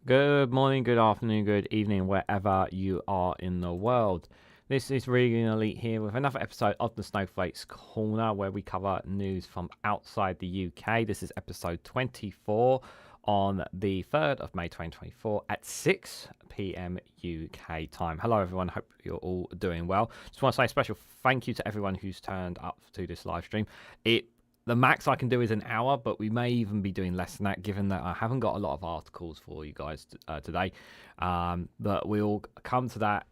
Good morning, good afternoon, good evening, wherever you are in the world. This is REGANELITE here with another episode of the Snowflake's Corner, where we cover news from outside the UK. This is episode 24 on the 3rd of May 2024 at 6 p.m. UK time. Hello, everyone. Hope you're all doing well. Just want to say a special thank you to everyone who's turned up to this live stream. The max I can do is an hour, but we may even be doing less than that, given that I haven't got a lot of articles for you guys today. But we'll come to that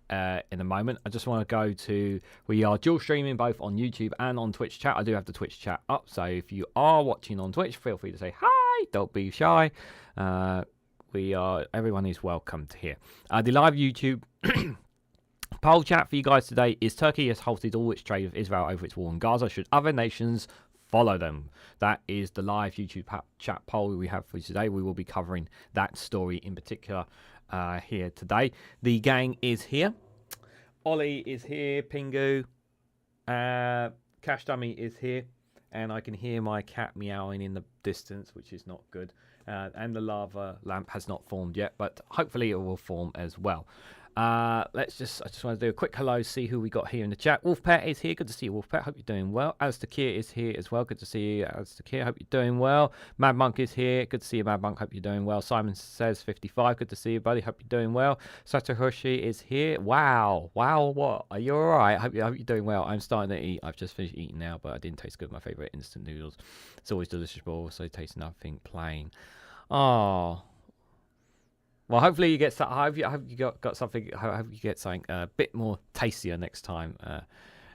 in a moment. I just want to go to, we are dual streaming both on YouTube and on Twitch chat. I do have the Twitch chat up, so if you are watching on Twitch, feel free to say hi. Don't be shy. Everyone is welcomed here. The live YouTube poll chat for you guys today is: Turkey has halted all its trade with Israel over its war in Gaza. Should other nations follow them? That is the live YouTube chat poll we have for you today. We will be covering that story in particular here today. The gang is here. Ollie is here. Pingu. Cash Dummy is here. And I can hear my cat meowing in the distance, which is not good. And the lava lamp has not formed yet, but hopefully it will form as well. I just want to do a quick hello, see who we got here in the chat. Wolfpet is here. Good to see you, Wolfpet. Hope you're doing well. Alistair is here as well. Good to see you, Alistair. Hope you're doing well. Mad Monk is here. Good to see you, Mad Monk. Hope you're doing well. Simon says 55. Good to see you, buddy. Hope you're doing well. Satoshi is here. Wow. What? Are you all right? Hope you're doing well. I'm starting to eat. I've just finished eating now, but I didn't taste good. My favorite instant noodles. It's always delicious, but also tastes nothing plain. Oh. Well, hopefully you get. I hope you got something. I hope you get something a bit more tastier next time.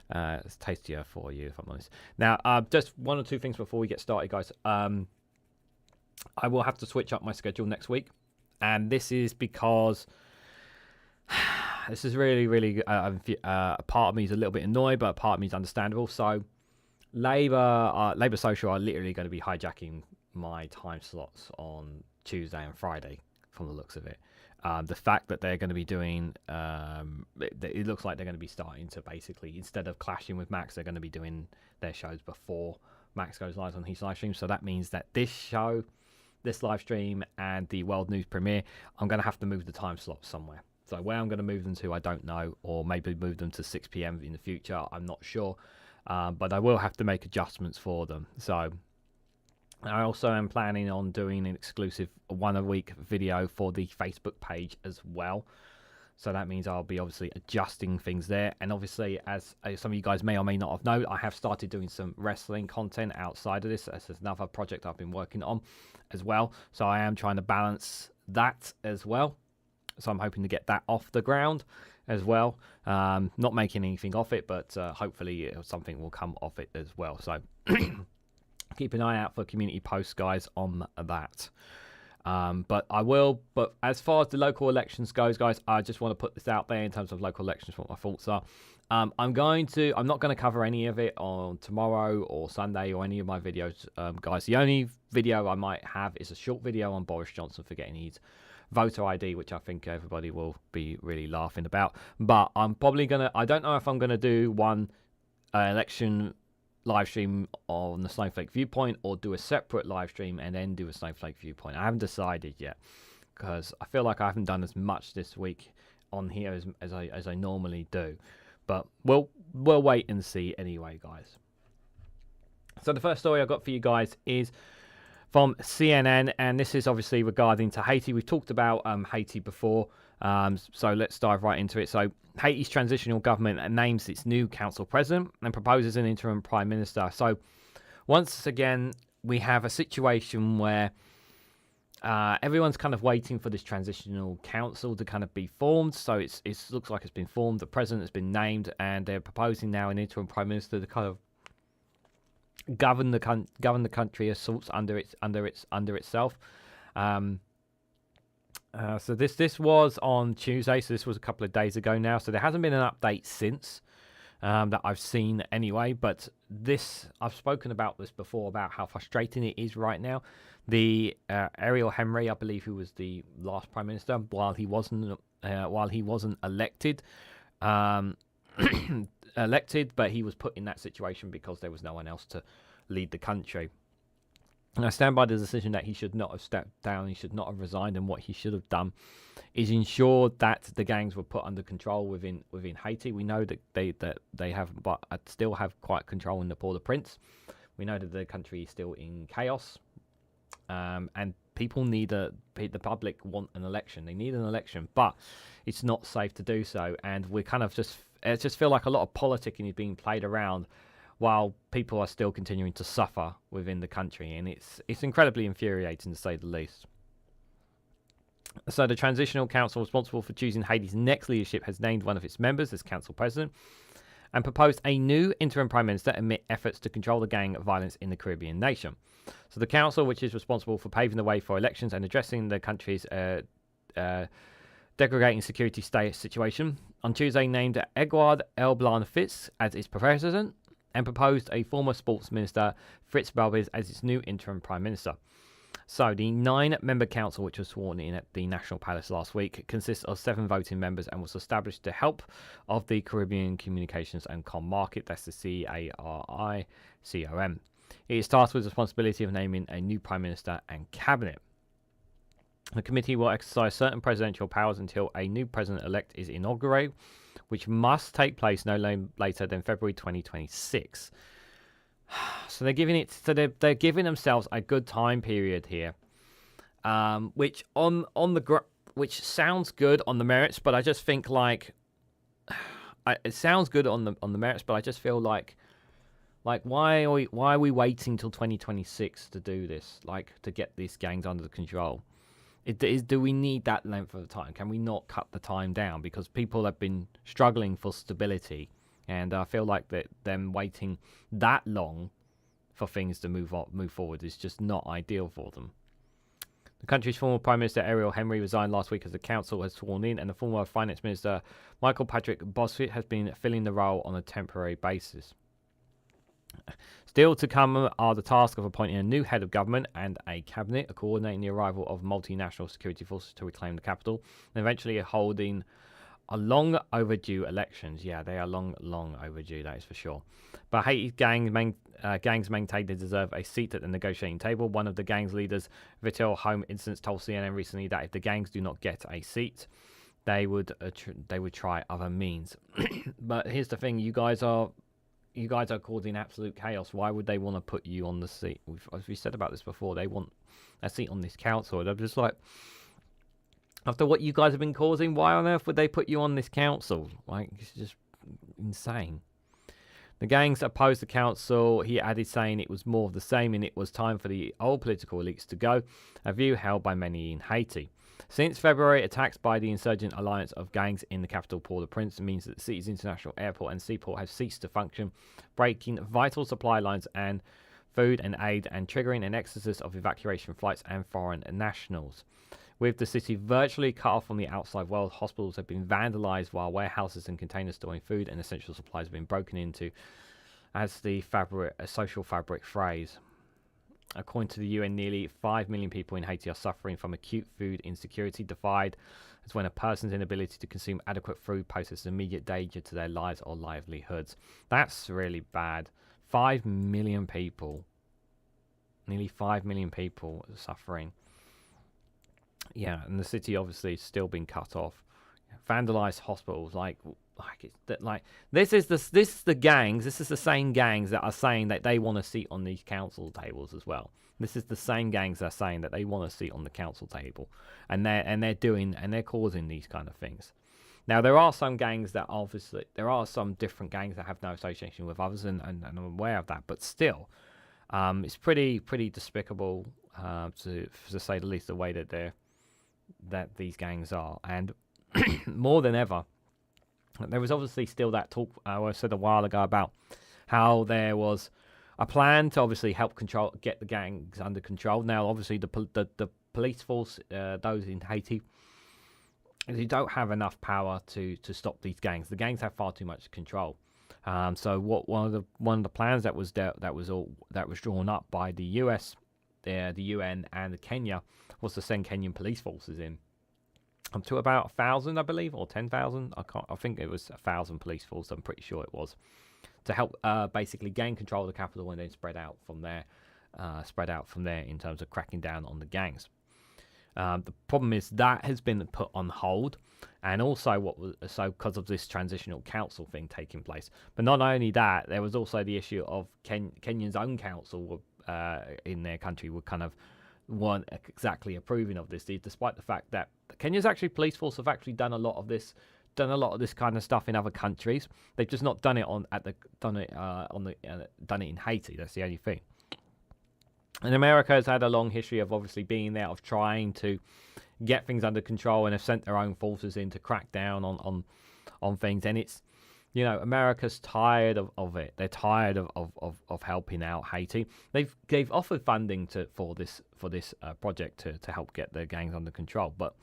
It's tastier for you, if I'm honest. Now, just one or two things before we get started, guys. I will have to switch up my schedule next week, and this is because this is really a part of me is a little bit annoyed, but a part of me is understandable. So, Labour Social are literally going to be hijacking my time slots on Tuesday and Friday. From the looks of it, the fact that they're going to be doing, it looks like they're going to be starting to basically, instead of clashing with Max, they're going to be doing their shows before Max goes live on his live stream. So that means that this live stream, and the World News premiere, I'm going to have to move the time slots somewhere. So where I'm going to move them to, I don't know, or maybe move them to 6 p.m. in the future. I'm not sure, but I will have to make adjustments for them. So I also am planning on doing an exclusive one-a-week video for the Facebook page as well. So that means I'll be obviously adjusting things there. And obviously, as some of you guys may or may not have known, I have started doing some wrestling content outside of this. This is another project I've been working on as well. So I am trying to balance that as well. So I'm hoping to get that off the ground as well. Not making anything off it, but hopefully something will come off it as well. So keep an eye out for community posts, guys, on that. But as far as the local elections goes, guys, I just want to put this out there in terms of local elections, what my thoughts are. I'm not going to cover any of it on tomorrow or Sunday or any of my videos, guys. The only video I might have is a short video on Boris Johnson for getting his voter ID, which I think everybody will be really laughing about. But I'm probably I don't know if I'm going to do one election live stream on the Snowflake viewpoint, or do a separate live stream and then do a Snowflake viewpoint. I haven't decided yet, because I feel like I haven't done as much this week on here as I normally do. But we'll wait and see anyway, guys. So the first story I've got for you guys is from CNN, and this is obviously regarding to Haiti. We've talked about Haiti before, so let's dive right into it. So Haiti's transitional government names its new council president and proposes an interim prime minister. So once again, we have a situation where everyone's kind of waiting for this transitional council to kind of be formed. So it looks like it's been formed. The president has been named, and they're proposing now an interim prime minister to kind of govern the country as sorts under itself. So this was on Tuesday, so this was a couple of days ago now. So there hasn't been an update since that I've seen anyway. But I've spoken about this before, about how frustrating it is right now. The Ariel Henry, I believe, who was the last prime minister, while he wasn't elected, but he was put in that situation because there was no one else to lead the country. and I stand by the decision that he should not have stepped down, he should not have resigned, and what he should have done is ensure that the gangs were put under control within Haiti. We know that they have, but still have quite control in the Port-au-Prince. We know that the country is still in chaos, and people need the public want an election. They need an election, but it's not safe to do so, and we kind of just feel like a lot of politicking is being played around while people are still continuing to suffer within the country, and it's incredibly infuriating to say the least. So the Transitional Council responsible for choosing Haiti's next leadership has named one of its members as council president and proposed a new interim prime minister amid efforts to control the gang violence in the Caribbean nation. So the council, which is responsible for paving the way for elections and addressing the country's degrading security situation, on Tuesday named Edouard Elblan Fitz as its president, and proposed a former sports minister, Fritz Balbis, as its new interim prime minister. So the 9-member council, which was sworn in at the National Palace last week, consists of 7 voting members and was established to help of the Caribbean Communications and Com Market, that's the CARICOM. It is tasked with the responsibility of naming a new prime minister and cabinet. The committee will exercise certain presidential powers until a new president-elect is inaugurated, which must take place no later than February 2026. So they're giving it. So they're giving themselves a good time period here, which which sounds good on the merits, but I just think like it sounds good on the merits, but I just feel like why are we waiting till 2026 to do this? Like to get these gangs under control. Do we need that length of time? Can we not cut the time down? Because people have been struggling for stability, and I feel like that them waiting that long for things to move forward is just not ideal for them. The country's former Prime Minister Ariel Henry resigned last week as the council has sworn in, and the former Finance Minister Michael Patrick Bossuet has been filling the role on a temporary basis. Still to come are the task of appointing a new head of government and a cabinet, coordinating the arrival of multinational security forces to reclaim the capital, and eventually holding a long overdue elections. Yeah, they are long overdue, that is for sure. But Haiti's gangs maintain they deserve a seat at the negotiating table. One of the gang's leaders, Vital Home Incidents, told CNN recently that if the gangs do not get a seat, they would try other means. But here's the thing: you guys are causing absolute chaos. Why would they want to put you on the seat? As we said about this before, they want a seat on this council. They're just like, after what you guys have been causing, why on earth would they put you on this council? Like, it's just insane. The gangs opposed the council, he added, saying it was more of the same and it was time for the old political elites to go, a view held by many in Haiti. Since February, attacks by the insurgent alliance of gangs in the capital Port-au-Prince means that the city's international airport and seaport have ceased to function, breaking vital supply lines and food and aid and triggering an exodus of evacuation flights and foreign nationals. With the city virtually cut off from the outside world, hospitals have been vandalized while warehouses and containers storing food and essential supplies have been broken into, as the social fabric phrase. According to the UN, nearly 5 million people in Haiti are suffering from acute food insecurity, defined as when a person's inability to consume adequate food poses immediate danger to their lives or livelihoods. That's really bad. 5 million people. Nearly 5 million people suffering. Yeah, and the city obviously is still being cut off. Vandalized hospitals, this is the gangs. This is the same gangs that are saying that they want a seat on these council tables as well. This is the same gangs that are saying that they want a seat on the council table, and they're causing these kind of things. Now there are some gangs that some different gangs that have no association with others, and I'm aware of that. But still, it's pretty despicable to say the least, the way that these gangs are, and more than ever. There was obviously still that talk I said a while ago about how there was a plan to obviously help get the gangs under control. Now, obviously, the police force, those in Haiti, they don't have enough power to stop these gangs. The gangs have far too much control. So, one of the plans that was drawn up by the US, the UN, and the Kenya was to send Kenyan police forces in. Up to about 1,000, I believe, or 10,000. I think it was 1,000 police force. I'm pretty sure it was, to help basically gain control of the capital and then spread out from there spread out from there in terms of cracking down on the gangs. The problem is that has been put on hold, and also because of this transitional council thing taking place. But not only that, there was also the issue of Kenya's own council in their country weren't exactly approving of this, despite the fact that Kenya's actually police force have actually done a lot of this kind of stuff in other countries. They've just not done it done it in Haiti. That's the only thing. And America has had a long history of obviously being there, of trying to get things under control, and have sent their own forces in to crack down on things. And it's, America's tired of it. They're tired of helping out Haiti. They've offered funding for this project to help get the gangs under control, but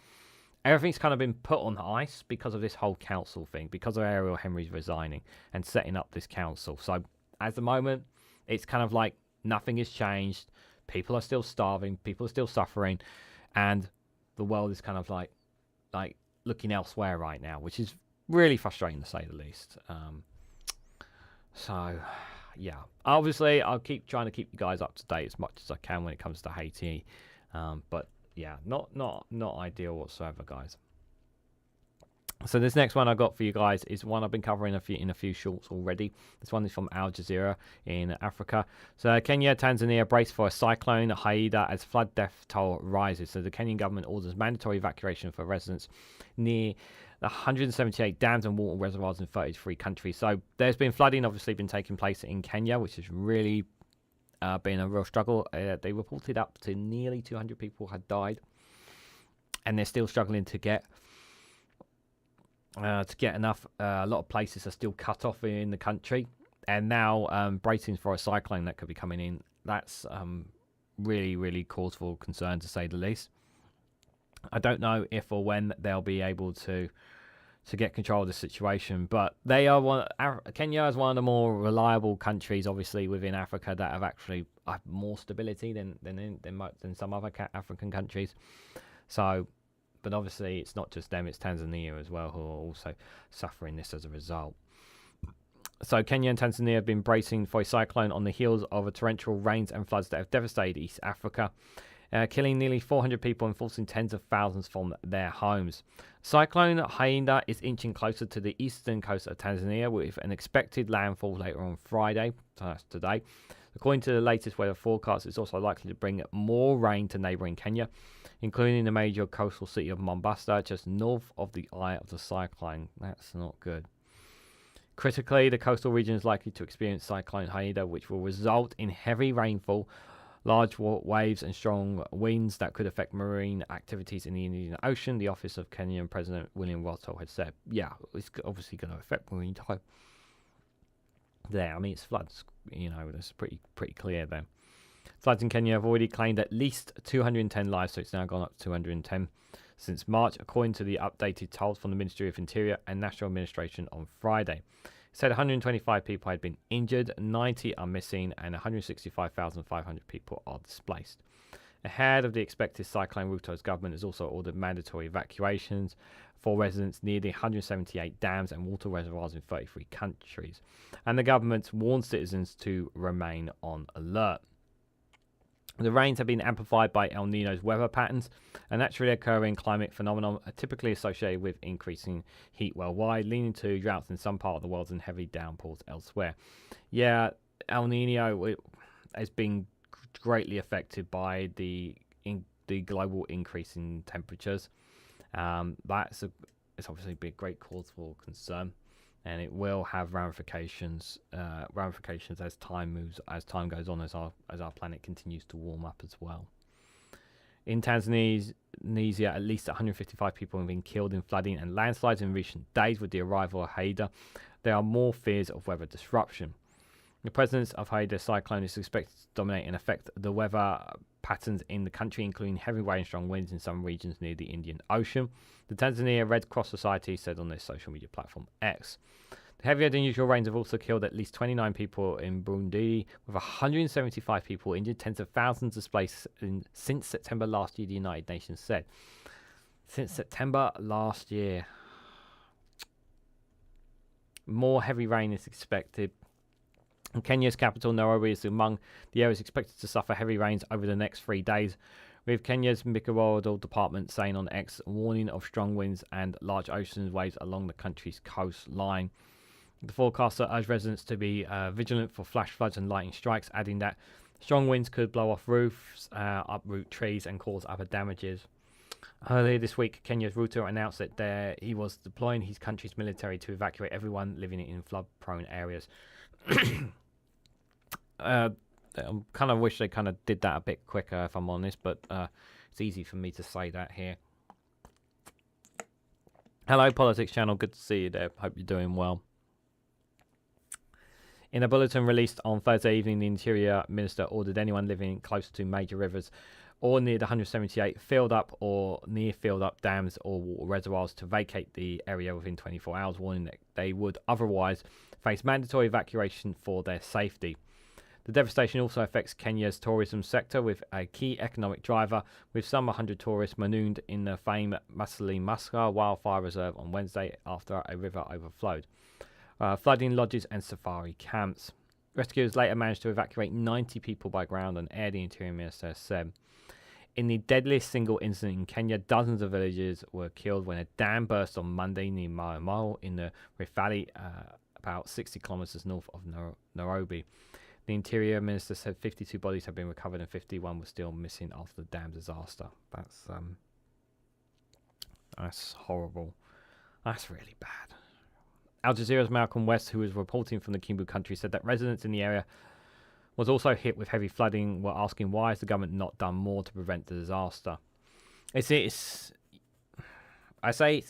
everything's kind of been put on ice because of this whole council thing, because of Ariel Henry's resigning and setting up this council. So at the moment, it's kind of like nothing has changed. People are still starving. People are still suffering, and the world is kind of like looking elsewhere right now, which is really frustrating to say the least. So, yeah. Obviously, I'll keep trying to keep you guys up to date as much as I can when it comes to Haiti. But yeah, not ideal whatsoever, guys. So this next one I got for you guys is one I've been covering in a few shorts already. This one is from Al Jazeera in Africa. So Kenya, Tanzania brace for a cyclone Hidaya as flood death toll rises. So the Kenyan government orders mandatory evacuation for residents near the 178 dams and water reservoirs in 33 countries. So there's been flooding obviously been taking place in Kenya, which has really been a real struggle. They reported up to nearly 200 people had died, and they're still struggling to get enough. A lot of places are still cut off in the country, and now bracing for a cyclone that could be coming in. That's really, really cause for concern, to say the least. I don't know if or when they'll be able to get control of the situation, but Kenya is one of the more reliable countries, obviously, within Africa that have actually more stability than some other African countries. So, but obviously, it's not just them; it's Tanzania as well, who are also suffering this as a result. So Kenya and Tanzania have been bracing for a cyclone on the heels of torrential rains and floods that have devastated East Africa, killing nearly 400 people and forcing tens of thousands from their homes. Cyclone Hidaya is inching closer to the eastern coast of Tanzania, with an expected landfall later on Friday, so that's today. According to the latest weather forecast, it's also likely to bring more rain to neighbouring Kenya, including the major coastal city of Mombasa, just north of the eye of the cyclone. That's not good. Critically, the coastal region is likely to experience Cyclone Hidaya, which will result in heavy rainfall, large waves and strong winds that could affect marine activities in the Indian Ocean, the office of Kenyan President William Ruto had said. Yeah, it's obviously going to affect marine time there. I mean, it's floods, that's pretty clear there. Floods in Kenya have already claimed at least 210 lives, so it's now gone up to 210 since March, according to the updated tolls from the Ministry of Interior and National Administration on Friday. It said 125 people had been injured, 90 are missing, and 165,500 people are displaced. Ahead of the expected cyclone, Ruto's government has also ordered mandatory evacuations for residents near the 178 dams and water reservoirs in 33 countries. And the government warned citizens to remain on alert. The rains have been amplified by El Niño's weather patterns, a naturally occurring climate phenomenon typically associated with increasing heat worldwide, leading to droughts in some part of the world and heavy downpours elsewhere. Yeah, El Niño has been greatly affected by the global increase in temperatures. It's obviously been a great cause for concern, and it will have ramifications as time goes on, as our planet continues to warm up as well. In Tanzania, at least 155 people have been killed in flooding and landslides in recent days. With the arrival of Hidaya, there are more fears of weather disruption. The presence of Hidaya cyclone is expected to dominate and affect the weather patterns in the country, including heavy rain and strong winds in some regions near the Indian Ocean. The Tanzania Red Cross Society said on their social media platform X. The heavier than usual rains have also killed at least 29 people in Burundi, with 175 people injured, tens of thousands displaced since September last year, the United Nations said. Since September last year. More heavy rain is expected Kenya's capital, Nairobi, is among the areas expected to suffer heavy rains over the next 3 days, with Kenya's meteorological department saying on X, warning of strong winds and large ocean waves along the country's coastline. The forecaster urged residents to be vigilant for flash floods and lightning strikes, adding that strong winds could blow off roofs, uproot trees, and cause other damages. Earlier this week, Kenya's Ruto announced that he was deploying his country's military to evacuate everyone living in flood-prone areas. I kind of wish they kind of did that a bit quicker, if I'm honest, but it's easy for me to say that here. Hello, Politics Channel. Good to see you there. Hope you're doing well. In a bulletin released on Thursday evening, the Interior Minister ordered anyone living close to major rivers or near the 178 filled up or near filled up dams or water reservoirs to vacate the area within 24 hours, warning that they would otherwise face mandatory evacuation for their safety. The devastation also affects Kenya's tourism sector, with a key economic driver, with some 100 tourists marooned in the famed Masai Mara wildfire reserve on Wednesday after a river overflowed, flooding lodges and safari camps. Rescuers later managed to evacuate 90 people by ground and air, the Interior Minister said. In the deadliest single incident in Kenya, dozens of villagers were killed when a dam burst on Monday near Mau in the Rift Valley, about 60 kilometers north of Nairobi. The Interior Minister said 52 bodies have been recovered and 51 were still missing after the dam disaster. That's horrible. That's really bad. Al Jazeera's Malcolm West, who was reporting from the Kimbu country, said that residents in the area was also hit with heavy flooding were asking why has the government not done more to prevent the disaster. I say it's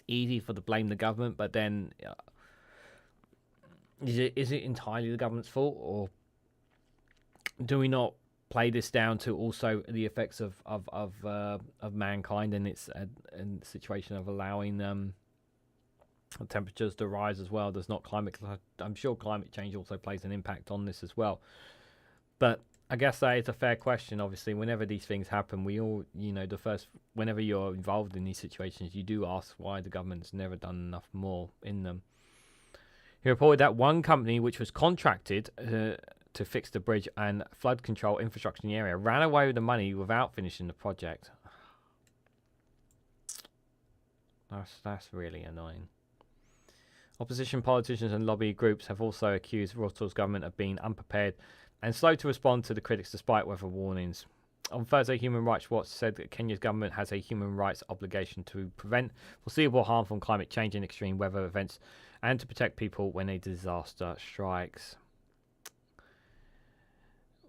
easy to blame the government, but then is it entirely the government's fault, or do we not play this down to also the effects of mankind and its and the situation of allowing temperatures to rise as well? Does not climate? I'm sure climate change also plays an impact on this as well. But I guess that is a fair question. Obviously, whenever these things happen, we all, whenever you're involved in these situations, you do ask why the government's never done enough more in them. He reported that one company, which was contracted to fix the bridge and flood control infrastructure in the area, ran away with the money without finishing the project. That's really annoying. Opposition politicians and lobby groups have also accused Ruto's government of being unprepared and slow to respond to the critics despite weather warnings. On Thursday, Human Rights Watch said that Kenya's government has a human rights obligation to prevent foreseeable harm from climate change and extreme weather events and to protect people when a disaster strikes.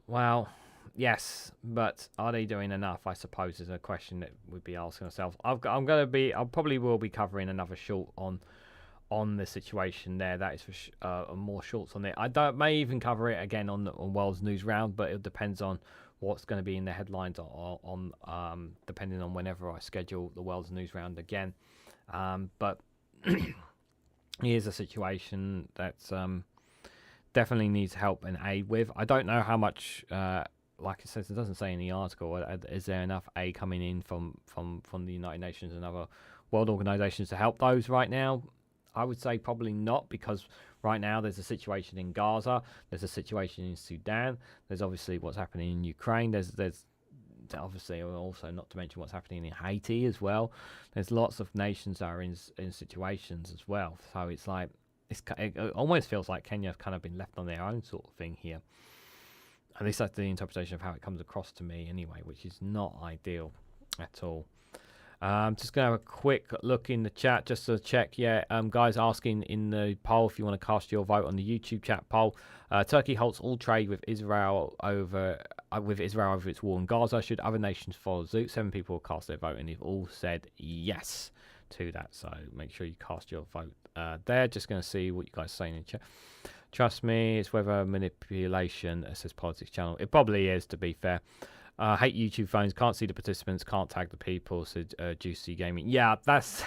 Well, yes, but are they doing enough, I suppose, is a question that we'd be asking ourselves. I probably will be covering another short on the situation there. That is for more shorts on it. May even cover it again on World's News Round, but it depends on what's going to be in the headlines on depending on whenever I schedule the World's News Round again. But here's a situation that's definitely needs help and aid with. I don't know how much, like it says, it doesn't say in the article, is there enough aid coming in from the United Nations and other world organizations to help those right now? I would say probably not, because right now there's a situation in Gaza, there's a situation in Sudan, there's obviously what's happening in Ukraine, there's obviously also not to mention what's happening in Haiti as well. There's lots of nations that are in situations as well. So it's like, it almost feels like Kenya have kind of been left on their own sort of thing here. At least that's the interpretation of how it comes across to me anyway, which is not ideal at all. Just going to have a quick look in the chat just to check. Guys asking in the poll if you want to cast your vote on the YouTube chat poll. Turkey halts all trade with Israel over its war in Gaza. Should other nations follow suit? 7 people cast their vote and they've all said yes to that. So make sure you cast your vote there. Just going to see what you guys are saying in the chat. Trust me, it's weather manipulation, says Politics Channel. It probably is, to be fair. Hate YouTube phones, can't see the participants, can't tag the people, said Juicy Gaming. Yeah, that's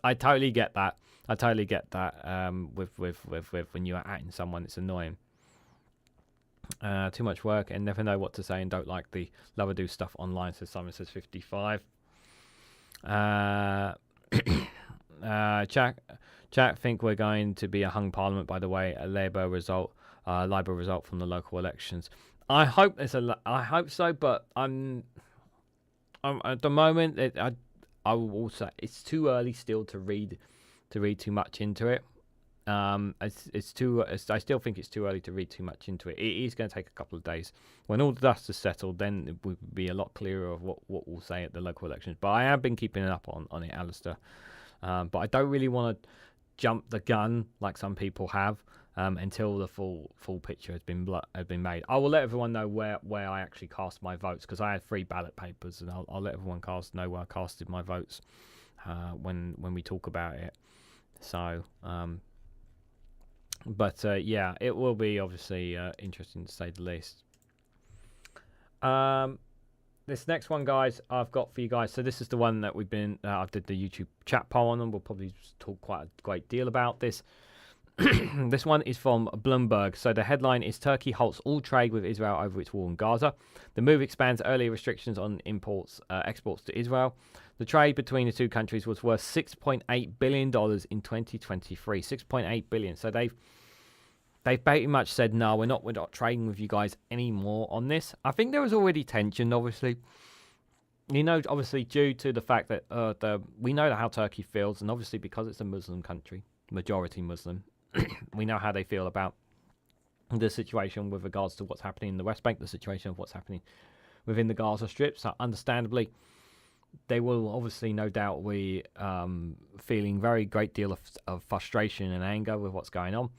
I totally get that. With when you are atting someone, it's annoying. Too much work and never know what to say and don't like the lover do stuff online, says Simon, says 55. Chat think we're going to be a hung parliament, by the way, a Labour result Labour result from the local elections. I hope I hope so, but I'm at the moment. I will also. It's too early still to read too much into it. It's too. I still think it's too early to read too much into it. It is going to take a couple of days. When all the dust is settled, then it will be a lot clearer of what we'll say at the local elections. But I have been keeping up on it, Alistair. But I don't really want to jump the gun like some people have until the full picture has been made. I will let everyone know where I actually cast my votes, because I had 3 ballot papers, and I'll let everyone know where I casted my votes when we talk about it. So, yeah, it will be obviously interesting to say the least. This next one, guys, I've got for you guys. So this is the one that we've been. I did the YouTube chat poll on, and we'll probably talk quite a great deal about this. This one is from Bloomberg. So the headline is: Turkey halts all trade with Israel over its war in Gaza. The move expands earlier restrictions on exports to Israel. The trade between the two countries was worth $6.8 billion in 2023. $6.8 billion. So they've pretty much said, no, we're not trading with you guys anymore on this. I think there was already tension, obviously. Obviously due to the fact that we know how Turkey feels, and obviously because it's a Muslim country, majority Muslim, we know how they feel about the situation with regards to what's happening in the West Bank, the situation of what's happening within the Gaza Strip. So understandably, they will obviously, no doubt, be feeling very great deal of frustration and anger with what's going on.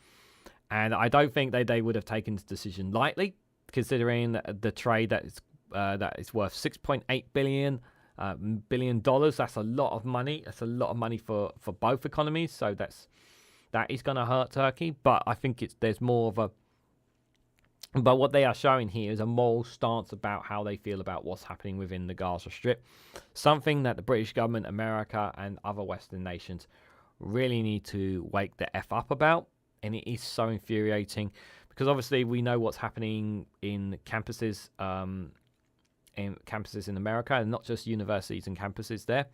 And I don't think they would have taken this decision lightly, considering the trade that is worth $6.8 billion. That's a lot of money. That's a lot of money for both economies. So that is going to hurt Turkey. But I think there's more of a. But what they are showing here is a moral stance about how they feel about what's happening within the Gaza Strip. Something that the British government, America, and other Western nations really need to wake the F up about. And it is so infuriating, because obviously we know what's happening in campuses in America, and not just universities and campuses there.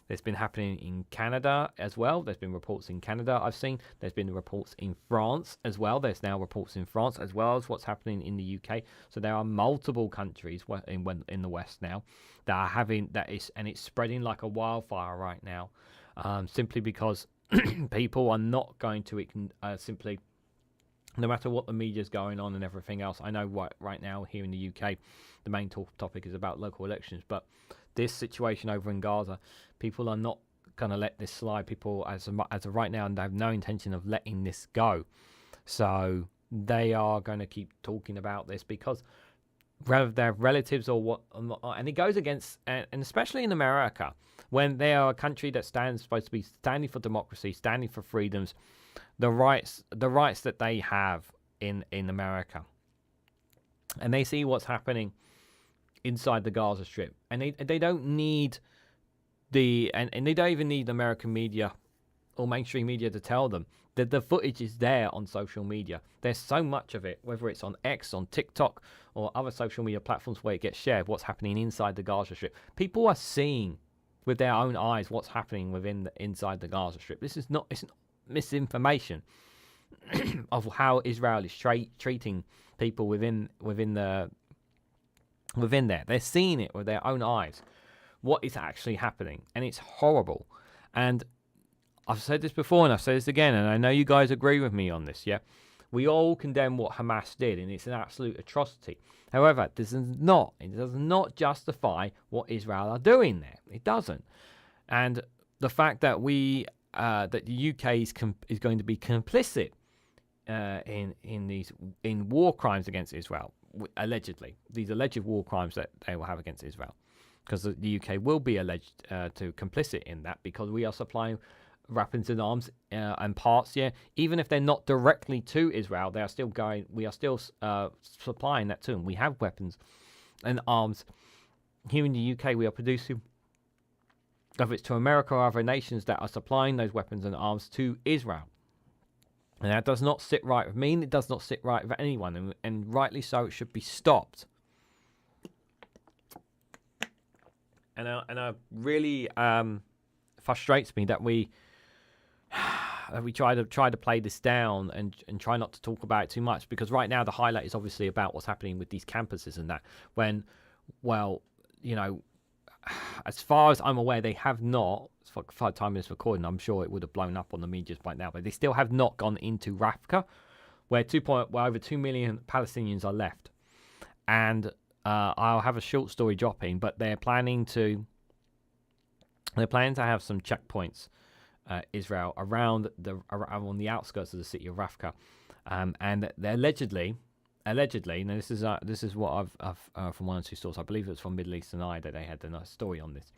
There's been happening in Canada as well. There's been reports in Canada I've seen. There's been reports in France as well. There's now reports in France as well as what's happening in the UK. So there are multiple countries in the West now that are having that is, and it's spreading like a wildfire right now, simply because people are not going to simply, no matter what the media's going on and everything else. I know right now here in the UK, the main topic is about local elections, but this situation over in Gaza, people are not going to let this slide. People, as of right now, and they have no intention of letting this go. So they are going to keep talking about this, because whether they're relatives or what, and it goes against, and especially in America, when they are a country that supposed to be standing for democracy, standing for freedoms, the rights that they have in America, and they see what's happening inside the Gaza Strip, and they don't need and they don't even need American media or mainstream media to tell them that the footage is there on social media. There's so much of it, whether it's on X, on TikTok, or other social media platforms where it gets shared, what's happening inside the Gaza Strip. People are seeing with their own eyes what's happening inside the Gaza Strip. It's not misinformation of how Israel is treating people within there. They're seeing it with their own eyes, what is actually happening, and it's horrible. And I've said this before, and I've said this again, and I know you guys agree with me on this, yeah? We all condemn what Hamas did, and it's an absolute atrocity. However, it does not justify what Israel are doing there. It doesn't. And the fact that that the UK is going to be complicit in war crimes against Israel, allegedly, these alleged war crimes that they will have against Israel, because the UK will be alleged to complicit in that, because we are supplying weapons and arms and parts, even if they're not directly to Israel, we are still supplying that to them. We have weapons and arms here in the UK. We are producing, whether it's to America or other nations that are supplying those weapons and arms to Israel. And that does not sit right with me, and it does not sit right with anyone, and rightly so. It should be stopped. And it really frustrates me that we try to play this down and try not to talk about it too much, because right now the highlight is obviously about what's happening with these campuses and that. When, well, as far as I'm aware, they have not. For the time of this recording, I'm sure it would have blown up on the medias by now, but they still have not gone into Rafka, where over 2 million Palestinians are left. And I'll have a short story dropping, but they're planning to have some checkpoints, Israel, around on the outskirts of the city of Rafka, and they're allegedly. Now this is what I've from one or two sources. I believe it was from Middle Eastern Eye that they had a nice story on this.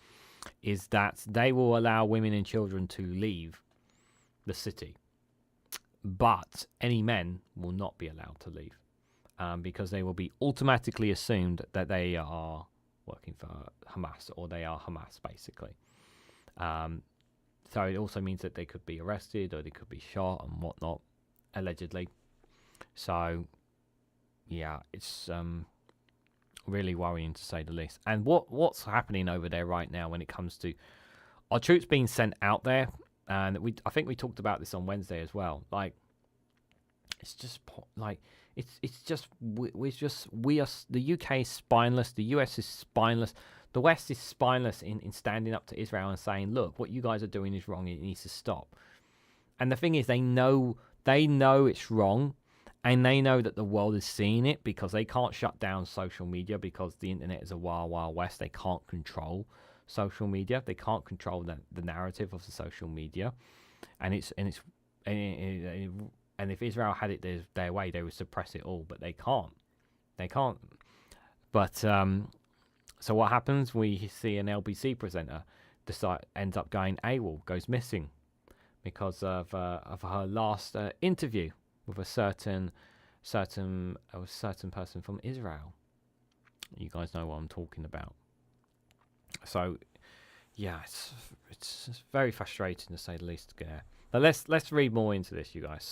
Is that they will allow women and children to leave the city, but any men will not be allowed to leave, because they will be automatically assumed that they are working for Hamas, or they are Hamas, basically. So it also means that they could be arrested or they could be shot and whatnot, allegedly. So, yeah, it's really worrying to say the least. And what's happening over there right now when it comes to our troops being sent out there, and I think we talked about this on Wednesday as well. Like, it's just like we are, the UK is spineless, the US is spineless, the West is spineless in standing up to Israel and saying, look, what you guys are doing is wrong, it needs to stop. And the thing is, they know it's wrong, and they know that the world is seeing it, because they can't shut down social media, because the internet is a wild, wild west. They can't control social media. They can't control the narrative of the social media, and if Israel had it their way, they would suppress it all, but they can't. But so what happens? We see an LBC presenter ends up going AWOL, goes missing, because of her last interview with a certain person from Israel. You guys know what I'm talking about. So, yeah, it's very frustrating to say the least. But let's read more into this, you guys.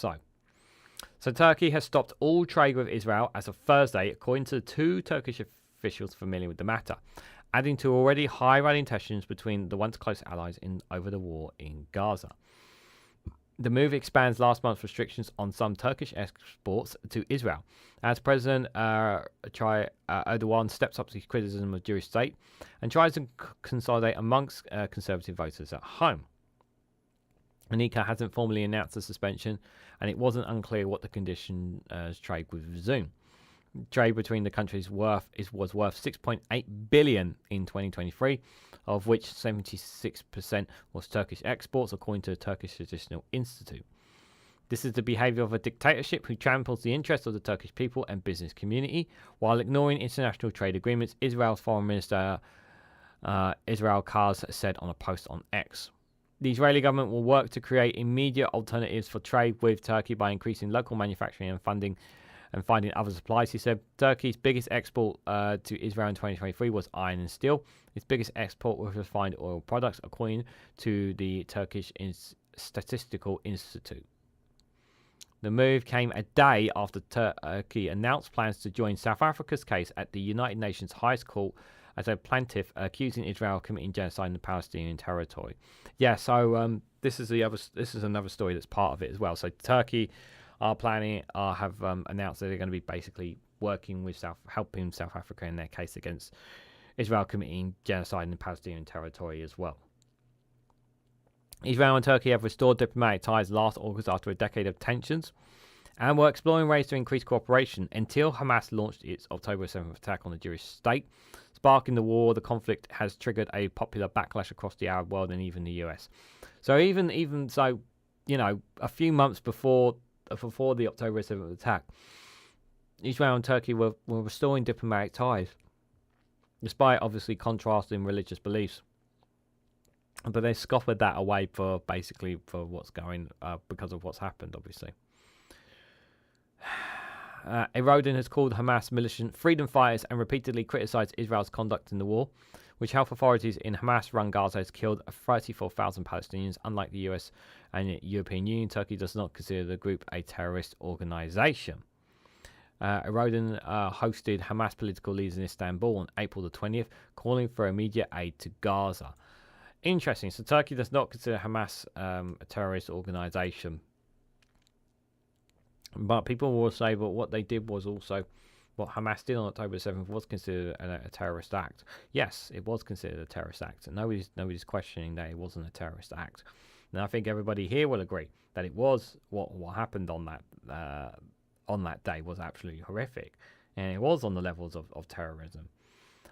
So Turkey has stopped all trade with Israel as of Thursday, according to the two Turkish officials familiar with the matter, adding to already high-running tensions between the once close allies over the war in Gaza. The move expands last month's restrictions on some Turkish exports to Israel, as President Erdogan steps up his criticism of Jewish state and tries to consolidate amongst conservative voters at home. Anika hasn't formally announced the suspension, and it wasn't unclear what the conditions trade would resume. Trade between the countries was worth 6.8 billion in 2023, of which 76% was Turkish exports, according to the Turkish Transitional Institute. This is the behavior of a dictatorship who tramples the interests of the Turkish people and business community while ignoring international trade agreements, Israel's Foreign Minister Israel Katz said on a post on X. The Israeli government will work to create immediate alternatives for trade with Turkey by increasing local manufacturing and finding other supplies. He said Turkey's biggest export to Israel in 2023 was iron and steel. Its biggest export was refined oil products, according to the Turkish Statistical Institute. The move came a day after Turkey announced plans to join South Africa's case at the United Nations highest court as a plaintiff, accusing Israel of committing genocide in the Palestinian territory. Yeah, so this is another story that's part of it as well. So Turkey have announced that they're going to be basically working with helping South Africa in their case against Israel committing genocide in the Palestinian territory as well. Israel and Turkey have restored diplomatic ties last August after a decade of tensions, and were exploring ways to increase cooperation until Hamas launched its October 7th attack on the Jewish state. Sparking the war, the conflict has triggered a popular backlash across the Arab world and even the US. So even so, a few months before the October 7th attack, Israel and Turkey were restoring diplomatic ties, despite obviously contrasting religious beliefs. But they scuppered that away for what's going, because of what's happened, obviously. Erodin has called Hamas militant freedom fighters and repeatedly criticized Israel's conduct in the war, which health authorities in Hamas-run Gaza has killed 34,000 Palestinians. Unlike the US and European Union, Turkey does not consider the group a terrorist organization. Erodin hosted Hamas political leaders in Istanbul on April the 20th, calling for immediate aid to Gaza. Interesting. So Turkey does not consider Hamas a terrorist organization. But people will say, but what they did was also, what Hamas did on October 7th was considered a terrorist act. Yes, it was considered a terrorist act. And nobody's questioning that it wasn't a terrorist act. And I think everybody here will agree that it was what happened on that day was absolutely horrific. And it was on the levels of terrorism.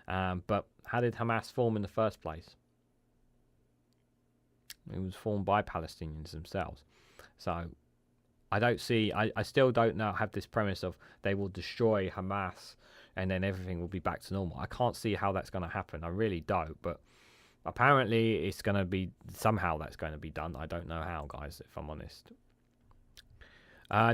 But how did Hamas form in the first place? It was formed by Palestinians themselves. So I still don't know, have this premise of they will destroy Hamas and then everything will be back to normal. I can't see how that's going to happen. I really don't. But apparently it's going to be, somehow that's going to be done. I don't know how, guys, if I'm honest.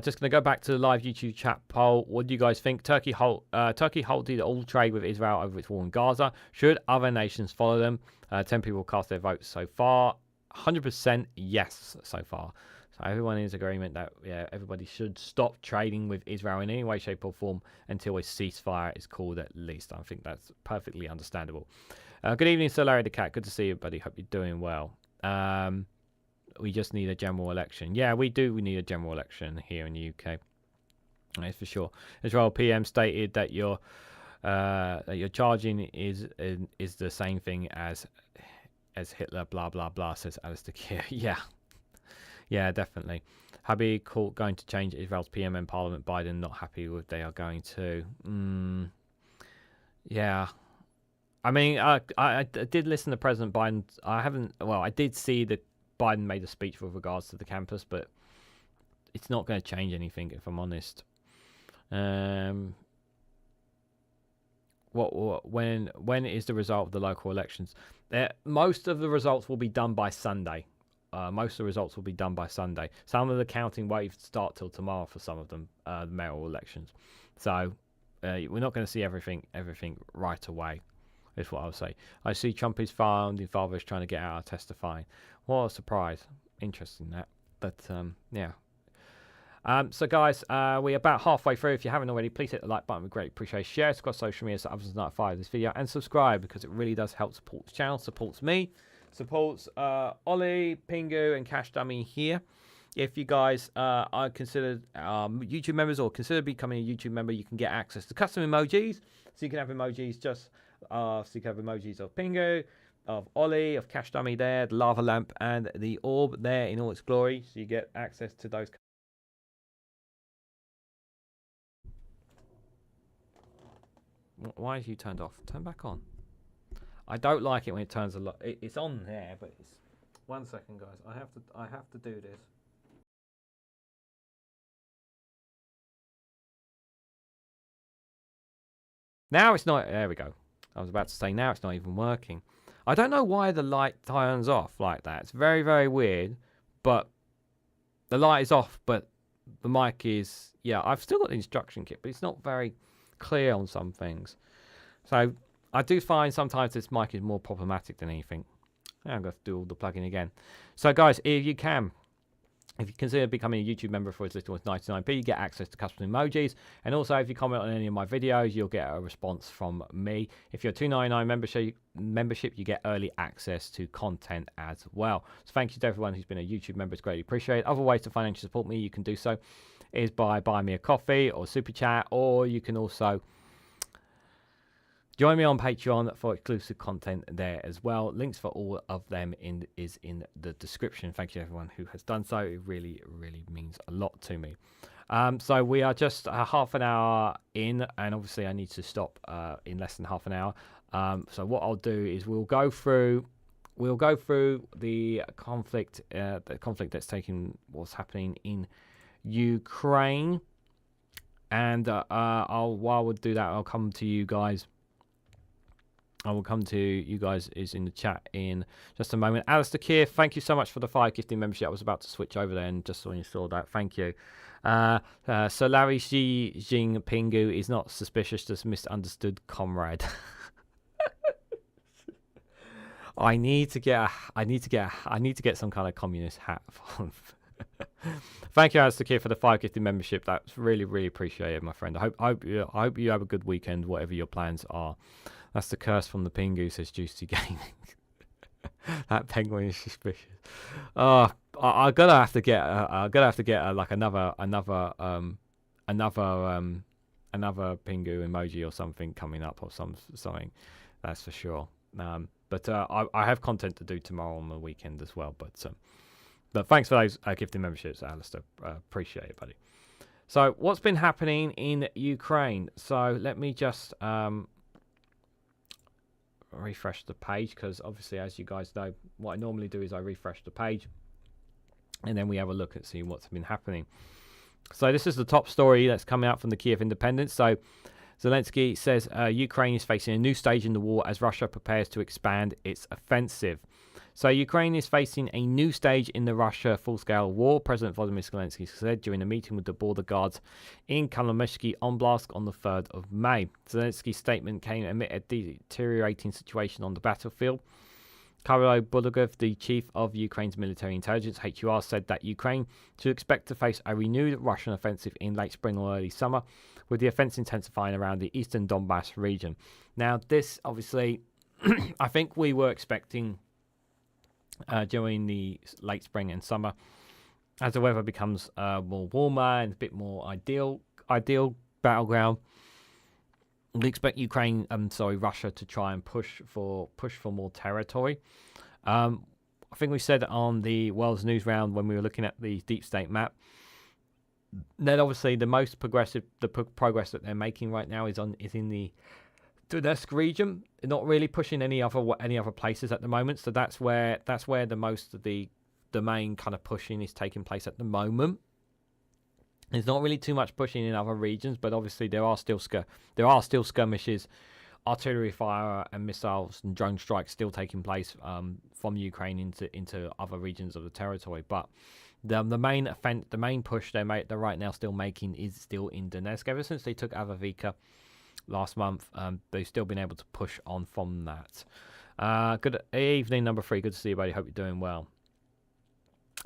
Just going to go back to the live YouTube chat poll. What do you guys think? Turkey halted all trade with Israel over its war in Gaza. Should other nations follow them? 10 people cast their votes so far. 100% yes so far. So everyone is in agreement that everybody should stop trading with Israel in any way, shape or form until a ceasefire is called at least. I think that's perfectly understandable. Good evening, Sir Larry the Cat. Good to see you, buddy. Hope you're doing well. We just need a general election. Yeah, we do. We need a general election here in the UK. That's for sure. Israel PM stated that your charging is the same thing as Hitler. Blah blah blah. Says Alistair Keir. Yeah, definitely. Habib going to change Israel's PM and Parliament. Biden not happy with they are going to. Yeah. I mean, I did listen to President Biden. I did see that Biden made a speech with regards to the campus, but it's not going to change anything, if I'm honest. When is the result of the local elections? Most of the results will be done by Sunday. Most of the results will be done by Sunday. Some of the counting won't even start till tomorrow for some of them, the mayoral elections. So we're not going to see everything right away. Is what I'll say. I see Trump is founding fathers trying to get out of testifying. What a surprise. Interesting that. But yeah. So guys, we're about halfway through. If you haven't already, please hit the like button. We greatly appreciate it. Share it across social media so others are notified of this video, and subscribe because it really does help support the channel, supports me, supports Ollie, Pingu, and Cash Dummy here. If you guys are considered YouTube members or consider becoming a YouTube member, you can get access to custom emojis. So you can have emojis of Pingu, of Ollie, of Cash Dummy there, the lava lamp, and the orb there in all its glory. So you get access to those. Why is you turned off? Turn back on. I don't like it when it turns a lot. It's on there, but it's 1 second, guys. I have to do this. Now it's not. There we go. I was about to say now it's not even working. I don't know why the light turns off like that. It's very, very weird. But the light is off, but the mic is... Yeah, I've still got the instruction kit, but it's not very clear on some things. So I do find sometimes this mic is more problematic than anything. I'm going to do all the plugging again. So guys, if you consider becoming a YouTube member for as little as 99p, you get access to custom emojis. And also, if you comment on any of my videos, you'll get a response from me. If you're a $2.99 membership, you get early access to content as well. So thank you to everyone who's been a YouTube member. It's greatly appreciated. Other ways to financially support me, you can do so, is by buying me a coffee or super chat, or you can also join me on Patreon for exclusive content there as well. Links for all of them is in the description. Thank you everyone who has done so. It really, really means a lot to me. So we are just half an hour in, and obviously I need to stop in less than half an hour. So what I'll do is we'll go through the conflict that's taking what's happening in Ukraine, and while we do that, I'll come to you guys. I will come to you guys is in the chat in just a moment. Alistair Keir, thank you so much for the 5 gifting membership. I was about to switch over there, and just when you saw that, thank you. So Larry Xi Jinpingu is not suspicious, just misunderstood comrade. I need to get some kind of communist hat. Thank you, Alistair Keir, for the 5 gifting membership. That's really, really appreciated, my friend. I hope you have a good weekend, whatever your plans are. That's the curse from the Pingu, says Juicy Gaming. That penguin is suspicious. I'm gonna have to get. Like another pingu emoji or something coming up or something. That's for sure. But I have content to do tomorrow on the weekend as well. But thanks for those gifting memberships, Alistair. Appreciate it, buddy. So what's been happening in Ukraine? So let me just refresh the page, because obviously, as you guys know, what I normally do is I refresh the page and then we have a look and see what's been happening. So this is the top story that's coming out from the Kiev Independent. So Zelensky says Ukraine is facing a new stage in the war as Russia prepares to expand its offensive. So Ukraine is facing a new stage in the Russia full-scale war, President Volodymyr Zelensky said during a meeting with the border guards in Kolomyshki Oblast on the 3rd of May. Zelensky's statement came amid a deteriorating situation on the battlefield. Kyrylo Bulagov, the chief of Ukraine's military intelligence, HUR, said that Ukraine should expect to face a renewed Russian offensive in late spring or early summer, with the offense intensifying around the eastern Donbass region. Now, this, obviously, I think we were expecting during the late spring and summer, as the weather becomes more warmer and a bit more ideal battleground. We expect Russia to try and push for more territory. I think we said on the World's News Round when we were looking at the deep state map, then obviously the progress that they're making right now is in the Donetsk region. They're not really pushing any other places at the moment. So that's where the most of the main kind of pushing is taking place at the moment. There's not really too much pushing in other regions, but obviously there are still skirmishes, artillery fire and missiles and drone strikes still taking place from Ukraine into other regions of the territory. But the main push they're right now still making is still in Donetsk. Ever since they took Avdiivka last month, they've still been able to push on from that. Good evening, number 3. Good to see you, buddy. Hope you're doing well.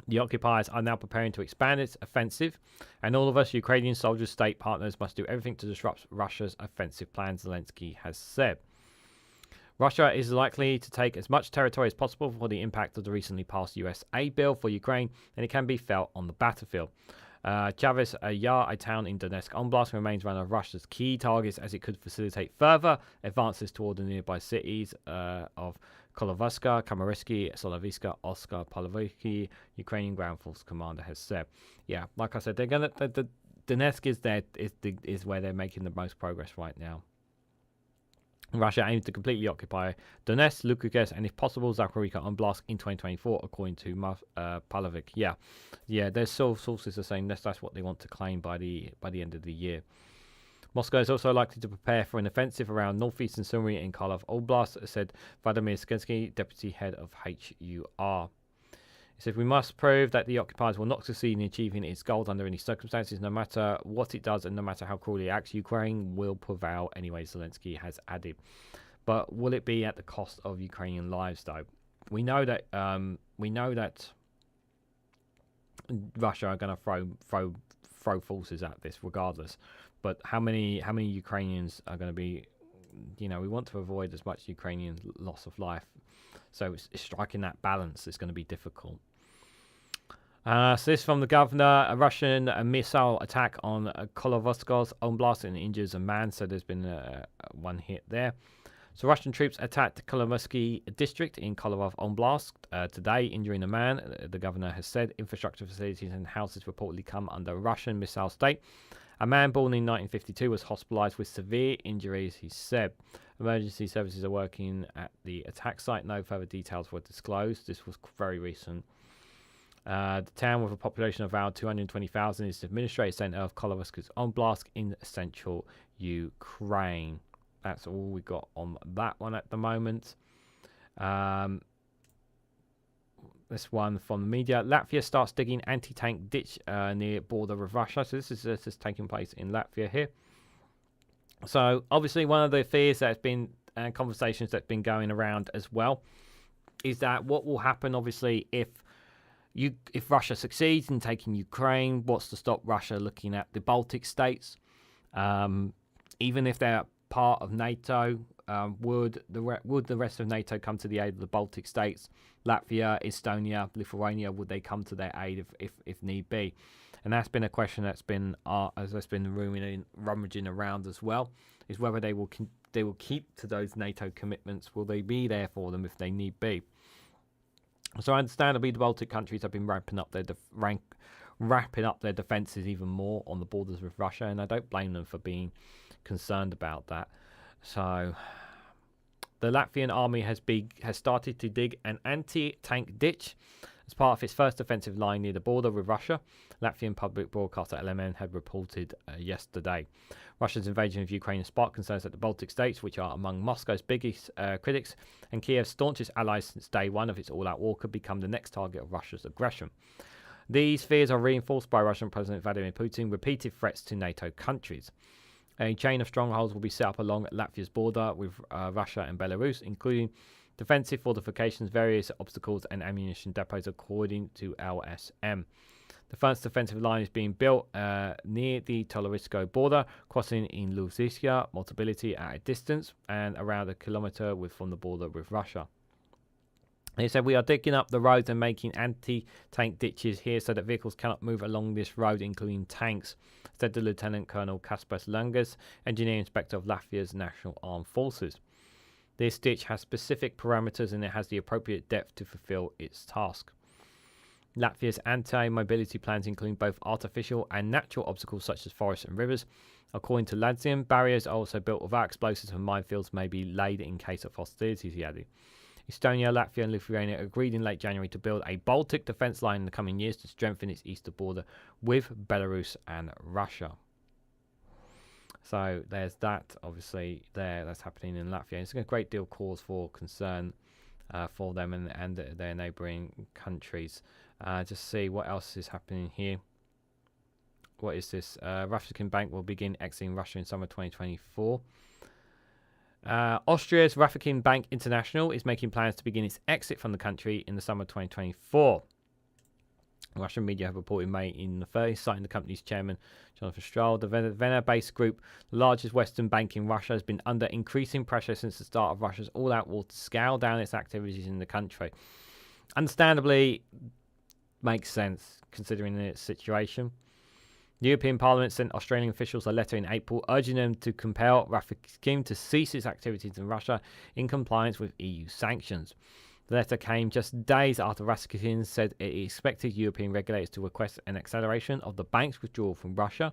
The occupiers are now preparing to expand its offensive, and all of us Ukrainian soldiers, state partners, must do everything to disrupt Russia's offensive plans, Zelensky has said. Russia is likely to take as much territory as possible for the impact of the recently passed US aid bill for Ukraine, and it can be felt on the battlefield. Chavez Yar, a town in Donetsk Oblast, remains one of Russia's key targets as it could facilitate further advances toward the nearby cities of Kolovska, Kamarisky, Soloviska, Oskar, Pavlovki, Ukrainian Ground Force Commander has said. Yeah, like I said, they're gonna. The Donetsk is where they're making the most progress right now. Russia aims to completely occupy Donetsk, Luhansk, and if possible, Zaporizhzhia Oblast in 2024, according to Pavlovik. Yeah, there's sources are saying that's what they want to claim by the end of the year. Moscow is also likely to prepare for an offensive around northeastern Sumy and Kharkov Oblast, said Vladimir Skensky, deputy head of HUR. He said, we must prove that the occupiers will not succeed in achieving its goals under any circumstances, no matter what it does and no matter how cruelly it acts. Ukraine will prevail anyway, Zelensky has added. But will it be at the cost of Ukrainian lives, though? We know that Russia are going to throw forces at this regardless. But how many Ukrainians are going to be? We want to avoid as much Ukrainian loss of life. So it's striking that balance is going to be difficult. So this from the governor: a Russian missile attack on Kolovsko's Oblast and injures a man. So there's been one hit there. So Russian troops attacked Kolomyshki district in Kharkov Oblast today, injuring a man. The governor has said infrastructure facilities and houses reportedly come under Russian missile state. A man born in 1952 was hospitalized with severe injuries, he said. Emergency services are working at the attack site. No further details were disclosed. This was very recent. The town, with a population of around 220,000, is the administrative center of Kolovsko's Oblast in central Ukraine. That's all we got on that one at the moment. This one from the media: Latvia starts digging anti-tank ditch near border with Russia. So this is taking place in Latvia here. So obviously one of the fears that's been and conversations that's been going around as well is that what will happen, obviously, if Russia succeeds in taking Ukraine, what's to stop Russia looking at the Baltic states, even if they're part of NATO, would the rest of NATO come to the aid of the Baltic states, Latvia, Estonia, Lithuania? Would they come to their aid if need be? And that's been a question that's been rummaging around as well, is whether they will keep to those NATO commitments. Will they be there for them if they need be? So understandably, the Baltic countries have been ramping up their defences even more on the borders with Russia, and I don't blame them for being concerned about that. So the Latvian army has started to dig an anti-tank ditch as part of its first defensive line near the border with Russia, Latvian public broadcaster LMN had reported yesterday. Russia's invasion of Ukraine has sparked concerns that the Baltic states, which are among Moscow's biggest critics and Kiev's staunchest allies since day one of its all-out war, could become the next target of Russia's aggression. These fears are reinforced by Russian President Vladimir Putin's repeated threats to NATO countries. A chain of strongholds will be set up along Latvia's border with Russia and Belarus, including defensive fortifications, various obstacles, and ammunition depots, according to LSM. The first defensive line is being built near the Tolorisco border, crossing in Luzisia, multibility at a distance, and around a kilometre from the border with Russia. They said, "We are digging up the roads and making anti-tank ditches here so that vehicles cannot move along this road, including tanks," said the Lieutenant Colonel Kaspars Langas, Engineer Inspector of Latvia's National Armed Forces. This ditch has specific parameters and it has the appropriate depth to fulfill its task. Latvia's anti-mobility plans include both artificial and natural obstacles such as forests and rivers. According to Ladzium, barriers are also built without explosives and minefields may be laid in case of hostilities, he added. Estonia, Latvia and Lithuania agreed in late January to build a Baltic defence line in the coming years to strengthen its eastern border with Belarus and Russia. So there's that, obviously, that's happening in Latvia. It's a great deal of cause for concern for them and their neighbouring countries. Just see what else is happening here. What is this? Raiffeisen Bank will begin exiting Russia in summer 2024. Austria's Raiffeisen Bank International is making plans to begin its exit from the country in the summer 2024. Russian media have reported May in the 30th, citing the company's chairman, Jonathan Strahl. The Vienna-based group, the largest Western bank in Russia, has been under increasing pressure since the start of Russia's all-out war to scale down its activities in the country. Understandably, makes sense considering its situation. The European Parliament sent Australian officials a letter in April urging them to compel Raiffeisen to cease its activities in Russia in compliance with EU sanctions. The letter came just days after Raiffeisen said it expected European regulators to request an acceleration of the bank's withdrawal from Russia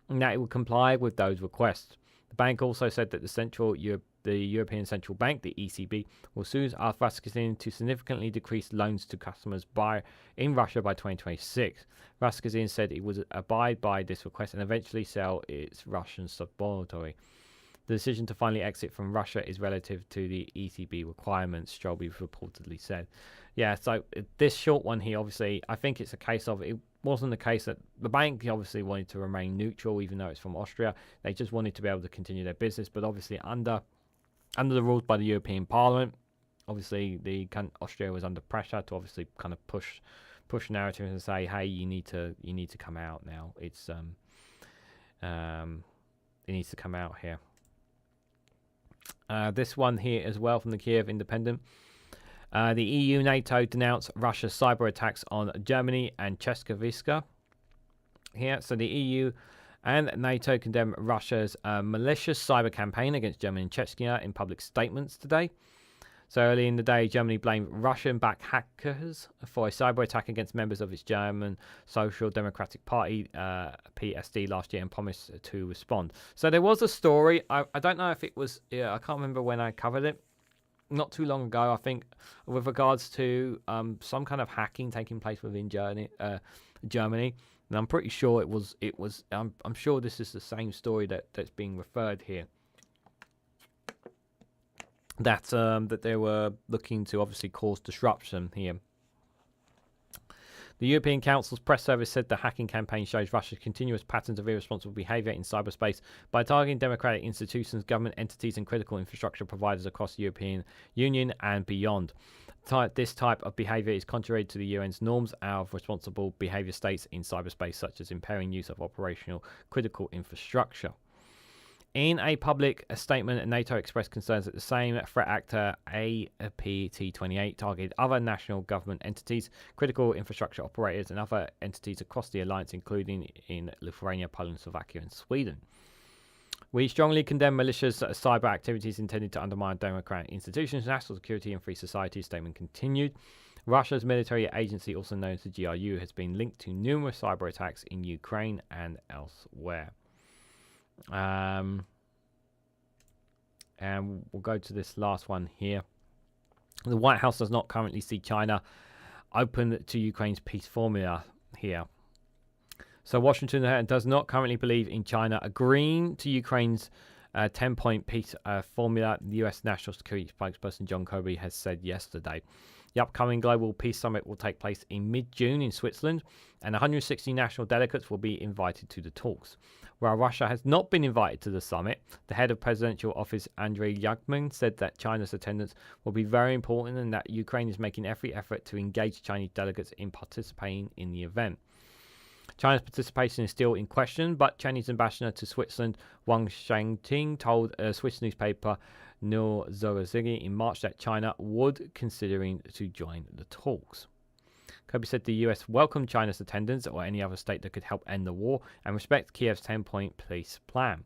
and that it would comply with those requests. The bank also said that the European Central Bank, the ECB, will soon ask Raiffeisen to significantly decrease loans to customers in Russia by 2026. Raiffeisen said it would abide by this request and eventually sell its Russian subsidiary. The decision to finally exit from Russia is relative to the ECB requirements, Strobel reportedly said. Yeah, so this short one here, obviously, I think it's a case of, it wasn't the case that the bank obviously wanted to remain neutral, even though it's from Austria. They just wanted to be able to continue their business, but obviously under the rules by the European Parliament, obviously Austria was under pressure to obviously kind of push narratives and say, hey, you need to come out now. It needs to come out here. This one here as well from the Kiev Independent. The EU NATO denounced Russia's cyber attacks on Germany and Czechoslovakia. Here, so the EU and NATO condemned Russia's malicious cyber campaign against Germany and Czechia in public statements today. So early in the day, Germany blamed Russian-backed hackers for a cyber attack against members of its German Social Democratic Party, PSD, last year and promised to respond. So there was a story. I don't know if it was, I can't remember when I covered it. Not too long ago, I think, with regards to some kind of hacking taking place within Germany. And I'm pretty sure it was. I'm sure this is the same story that's being referred here. That they were looking to obviously cause disruption here. The European Council's press service said the hacking campaign shows Russia's continuous patterns of irresponsible behaviour in cyberspace by targeting democratic institutions, government entities and critical infrastructure providers across the European Union and beyond. This type of behaviour is contrary to the UN's norms of responsible behaviour states in cyberspace, such as impairing use of operational critical infrastructure. In a public statement, NATO expressed concerns that the same threat actor, APT-28, targeted other national government entities, critical infrastructure operators, and other entities across the alliance, including in Lithuania, Poland, Slovakia, and Sweden. We strongly condemn malicious cyber activities intended to undermine democratic institutions, national security, and free society, statement continued. Russia's military agency, also known as the GRU, has been linked to numerous cyber attacks in Ukraine and elsewhere. And we'll go to this last one here. The White House does not currently see China open to Ukraine's peace formula here. So Washington does not currently believe in China agreeing to Ukraine's 10-point peace formula, the U.S. National Security spokesperson John Kirby has said yesterday. The upcoming Global Peace Summit will take place in mid-June in Switzerland, and 160 national delegates will be invited to the talks. While Russia has not been invited to the summit, the head of presidential office, Andrei Yagman, said that China's attendance will be very important and that Ukraine is making every effort to engage Chinese delegates in participating in the event. China's participation is still in question, but Chinese ambassador to Switzerland, Wang Shangting, told a Swiss newspaper Nur Zorazigi in March that China would considering to join the talks. Kirby said the US welcomed China's attendance or any other state that could help end the war and respect Kiev's 10-point peace plan.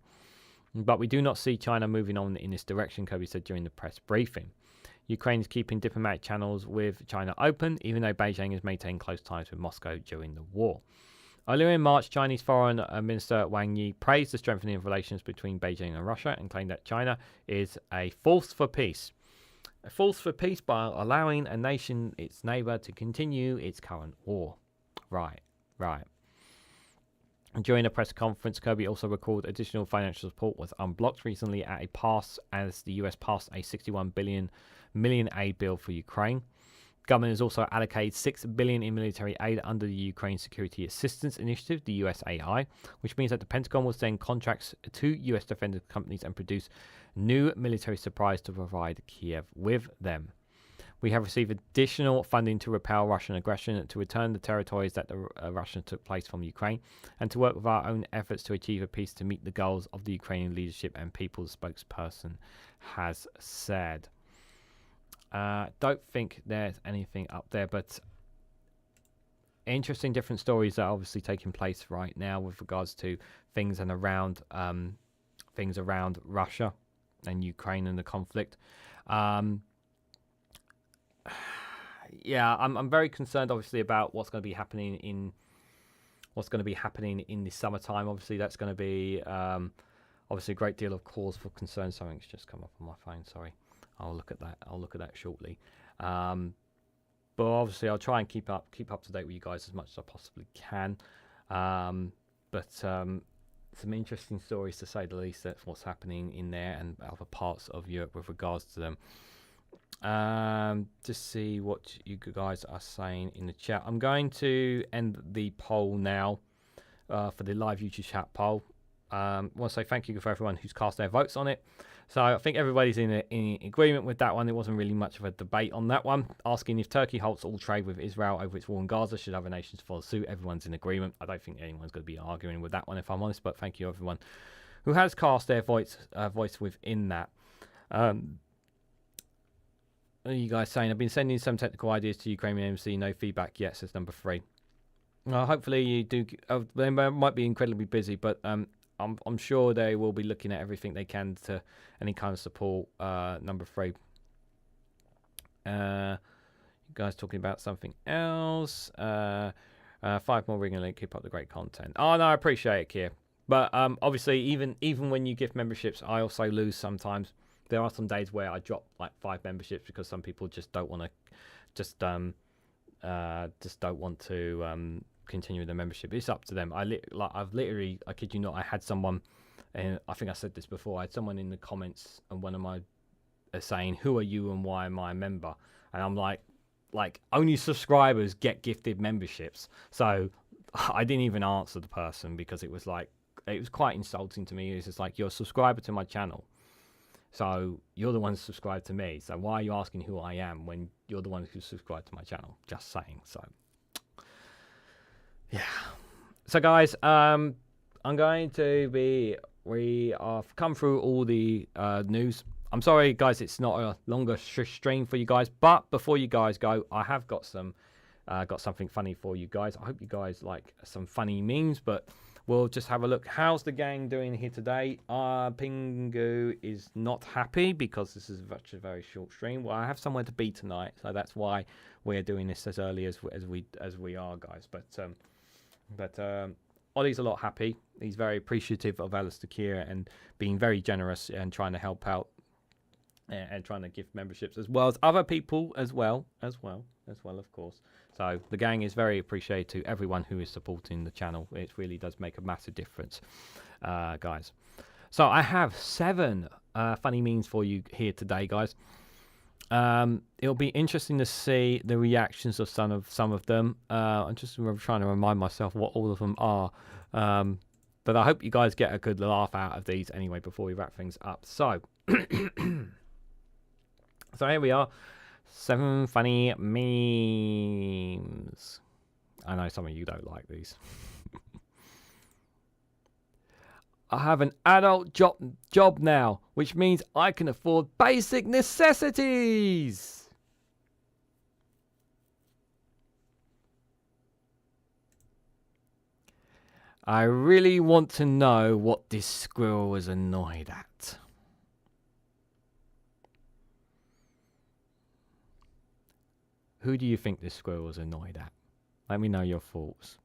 But we do not see China moving on in this direction, Kirby said during the press briefing. Ukraine is keeping diplomatic channels with China open, even though Beijing has maintained close ties with Moscow during the war. Earlier in March, Chinese Foreign Minister Wang Yi praised the strengthening of relations between Beijing and Russia and claimed that China is a force for peace. A force for peace by allowing a nation, its neighbor, to continue its current war. Right. During a press conference, Kirby also recalled additional financial support was unblocked recently at a pass as the US passed a $61 million aid bill for Ukraine. Government has also allocated $6 billion in military aid under the Ukraine Security Assistance Initiative, the USAI, which means that the Pentagon will send contracts to U.S. defense companies and produce new military supplies to provide Kiev with them. We have received additional funding to repel Russian aggression, to return the territories that the Russians took place from Ukraine, and to work with our own efforts to achieve a peace to meet the goals of the Ukrainian leadership and people, the spokesperson has said. Don't think there's anything up there, but interesting different stories are obviously taking place right now with regards to things around Russia and Ukraine and the conflict. Yeah, I'm very concerned obviously about what's going to be happening in the summertime. Obviously that's going to be obviously a great deal of cause for concern. Something's just come up on my phone, sorry. I'll look at that shortly. But obviously, I'll try and keep up to date with you guys as much as I possibly can. But some interesting stories, to say the least. That's what's happening in there and other parts of Europe with regards to them. Just see what you guys are saying in the chat. I'm going to end the poll now for the live YouTube chat poll. I want to say thank you for everyone who's cast their votes on it. So I think everybody's in agreement with that one. There wasn't really much of a debate on that one. Asking if Turkey halts all trade with Israel over its war in Gaza, should other nations follow suit? Everyone's in agreement. I don't think anyone's going to be arguing with that one, if I'm honest. But thank you, everyone who has cast their voice within that. What are you guys saying? I've been sending some technical ideas to Ukrainian MC. No feedback yet, says number 3. Hopefully you do. They might be incredibly busy, but I'm sure they will be looking at everything they can to any kind of support. Number 3. You guys talking about something else. 5 more REGANELITE. Keep up the great content. Oh, no, I appreciate it, Kier. But obviously, even when you gift memberships, I also lose sometimes. There are some days where I drop like 5 memberships because some people just don't want to, don't want to continue the membership. It's up to them. I kid you not, I had someone, and I think I said this before, I had someone in the comments and one of my saying, who are you and why am I a member? And I'm like only subscribers get gifted memberships. So I didn't even answer the person because it was quite insulting to me. It's just like, you're a subscriber to my channel, so you're the one who subscribed to me, so why are you asking who I am when you're the one who subscribed to my channel? Just saying. So yeah. So guys, I'm going to be we have come through all the news. I'm sorry, guys, it's not a longer stream for you guys. But before you guys go, I have got something funny for you guys. I hope you guys like some funny memes, but we'll just have a look. How's the gang doing here today? Pingu is not happy because this is a very short stream. Well, I have somewhere to be tonight, so that's why we're doing this as early as we are, guys. But Ollie's a lot happy. He's very appreciative of Alistair Keir and being very generous and trying to help out and trying to give memberships as well as other people as well, of course. So the gang is very appreciative to everyone who is supporting the channel. It really does make a massive difference, guys. So I have 7 funny memes for you here today, guys. It'll be interesting to see the reactions of some of them. I'm just trying to remind myself what all of them are. But I hope you guys get a good laugh out of these anyway before we wrap things up. So, so here we are. 7 funny memes. I know some of you don't like these. I have an adult job now, which means I can afford basic necessities. I really want to know what this squirrel was annoyed at. Who do you think this squirrel was annoyed at? Let me know your thoughts.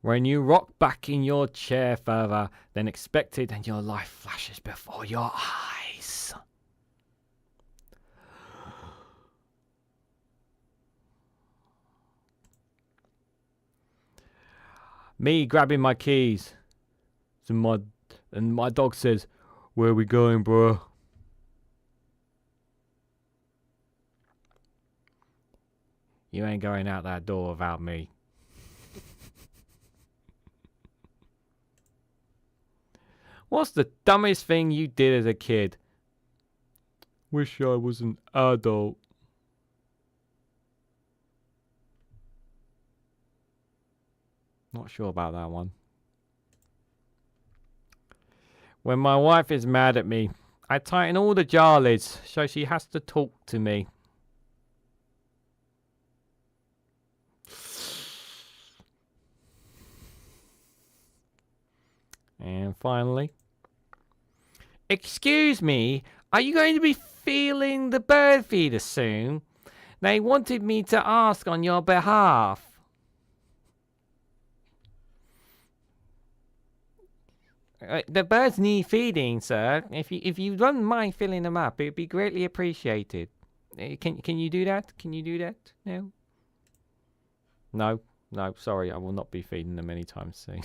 When you rock back in your chair further than expected and your life flashes before your eyes. Me grabbing my keys. And my dog says, "Where are we going, bro?" You ain't going out that door without me. What's the dumbest thing you did as a kid? Wish I was an adult. Not sure about that one. When my wife is mad at me, I tighten all the jar lids so she has to talk to me. And finally, excuse me, are you going to be feeling the bird feeder soon? They wanted me to ask on your behalf. The birds need feeding, sir. If you don't mind filling them up, it'd be greatly appreciated. Can you do that? Can you do that? No. No. Sorry, I will not be feeding them anytime soon.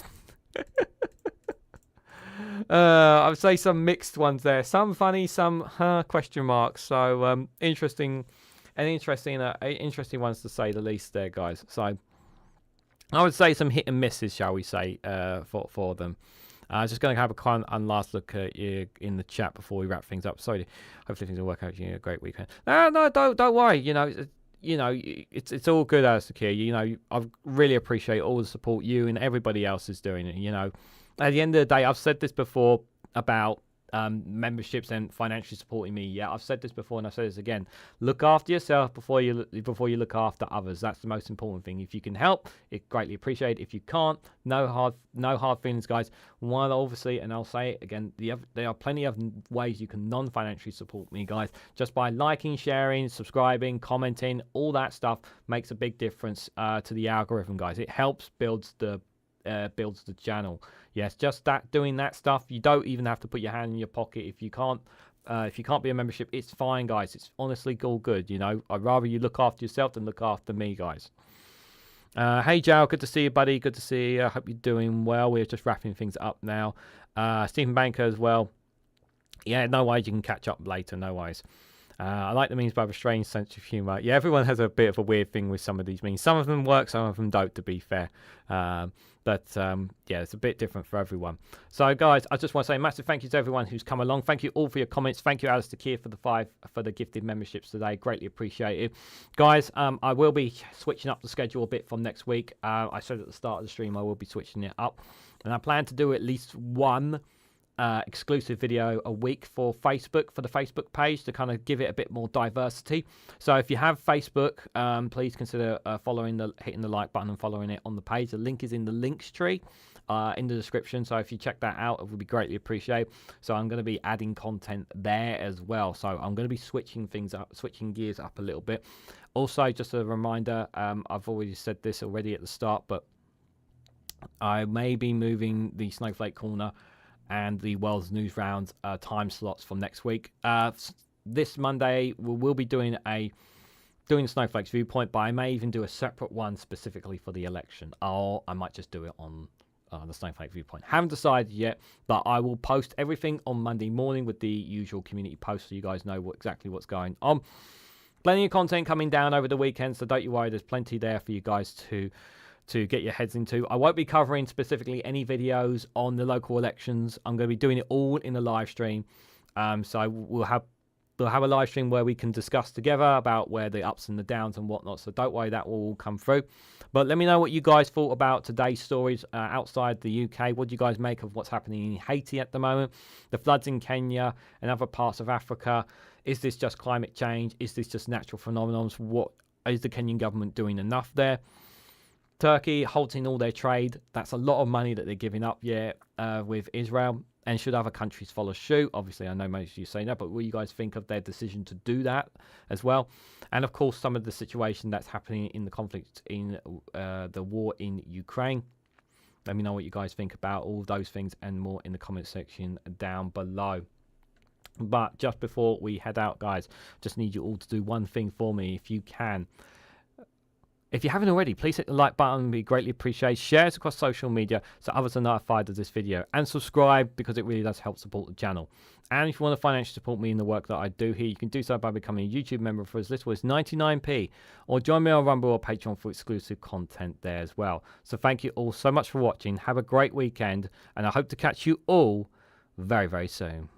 I would say some mixed ones there. Some funny, some question marks. So interesting ones to say the least there, guys. So I would say some hit and misses, shall we say, for them. Just going to have a last look at you in the chat before we wrap things up. Sorry, hopefully things will work out. A great weekend. No, don't worry. It's all good, Alistair. I really appreciate all the support you and everybody else is doing. At the end of the day, I've said this before about memberships and financially supporting me. Yeah, I've said this before and I've said this again. Look after yourself before you look after others. That's the most important thing. If you can help, it's greatly appreciated. If you can't, no hard feelings, guys. One, obviously, and I'll say it again, there are plenty of ways you can non-financially support me, guys. Just by liking, sharing, subscribing, commenting, all that stuff makes a big difference to the algorithm, guys. It helps builds the channel. Yes, just doing that stuff. You don't even have to put your hand in your pocket if you can't be a membership. It's fine, guys. It's honestly all good. I'd rather you look after yourself than look after me, guys. Hey, Joe, good to see you, buddy. Good to see you. I hope you're doing well. We're just wrapping things up now. Stephen Banker as well. Yeah, no worries. You can catch up later. No worries. I like the memes, but have a strange sense of humour. Yeah, everyone has a bit of a weird thing with some of these memes. Some of them work, some of them don't, to be fair. Yeah, it's a bit different for everyone. So, guys, I just want to say a massive thank you to everyone who's come along. Thank you all for your comments. Thank you, Alistair Keir, for the gifted memberships today. Greatly appreciated. Guys, I will be switching up the schedule a bit from next week. I said at the start of the stream I will be switching it up. And I plan to do at least one exclusive video a week for Facebook, for the Facebook page, to kind of give it a bit more diversity. So if you have Facebook, please consider hitting the like button and following it on the page. The link is in the links tree in the description, so if you check that out, it would be greatly appreciated. So I'm going to be adding content there as well, so I'm going to be switching gears up a little bit. Also, just a reminder, I've already said this already at the start, but I may be moving the Snowflake Corner and the World's News Round time slots from next week. This Monday we'll be doing Snowflake's viewpoint, but I may even do a separate one specifically for the election, or I might just do it on the Snowflake viewpoint. Haven't decided yet, but I will post everything on Monday morning with the usual community post, so you guys know exactly what's going on. Plenty of content coming down over the weekend, so don't you worry, there's plenty there for you guys to get your heads into. I won't be covering specifically any videos on the local elections. I'm going to be doing it all in a live stream. So we'll have a live stream where we can discuss together about where the ups and the downs and whatnot. So don't worry, that will all come through. But let me know what you guys thought about today's stories outside the UK. What do you guys make of what's happening in Haiti at the moment? The floods in Kenya and other parts of Africa. Is this just climate change? Is this just natural phenomenon? What is the Kenyan government doing enough there? Turkey halting all their trade. That's a lot of money that they're giving up with Israel. And should other countries follow suit? Obviously, I know most of you say that, but what do you guys think of their decision to do that as well? And of course, some of the situation that's happening in the conflict in the war in Ukraine. Let me know what you guys think about all those things and more in the comment section down below. But just before we head out, guys, just need you all to do one thing for me if you can. If you haven't already, please hit the like button. It'd be greatly appreciated. Share it across social media so others are notified of this video. And subscribe, because it really does help support the channel. And if you want to financially support me in the work that I do here, you can do so by becoming a YouTube member for as little as 99p. Or join me on Rumble or Patreon for exclusive content there as well. So thank you all so much for watching. Have a great weekend. And I hope to catch you all very, very soon.